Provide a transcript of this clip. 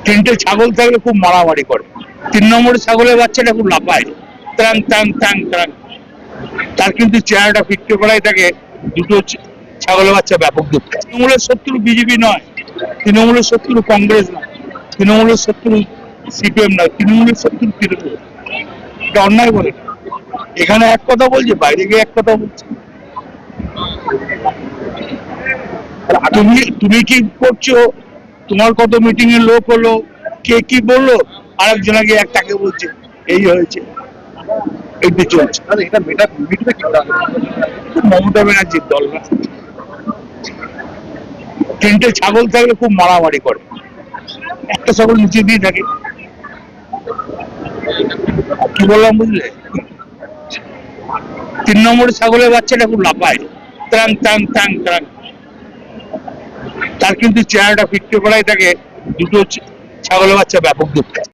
তিনটে ছাগল থাকলে খুব মারামারি করে। 3 নম্বরের ছাগলের বাচ্চাটা খুব লাফায়, ত্রাং ত্রাং ত্রাং ত্রাং। তার কিন্তু চেহারাটা ফিটকে করাই থাকে, দুটো ছাগলের বাচ্চা ব্যাপক দুঃখ। তৃণমূলের শত্রু বিজেপি নয়, তৃণমূলের শত্রু কংগ্রেস নয়, তৃণমূলের শত্রু সিপিএম নয়, তৃণমূলের শত্রু তৃণমূল। এটা অন্যায় বলে না। এখানে এক কথা বলছে, বাইরে গিয়ে এক কথা বলছে। তুমি কি করছো? তোমার কত মিটিং এ লোক হলো, কে কি বললো, আরেকজনকে একটাকে বলছে এই হয়েছে, এইটা চলছে। মমতা ব্যানার্জির দল না। তিনটে ছাগল থাকলে খুব মারামারি করে, একটা ছাগল নিচে দিয়ে থাকে। কি বললাম বুঝলে? 3 নম্বরের ছাগলের বাচ্চাটা খুব লাফায়, ত্রাং ত্রাং ত্রাং ত্রাং। তার কিন্তু চেহারাটা ফিটকে করাই থাকে, দুটো ছাগলের বাচ্চা ব্যাপক দুঃখ।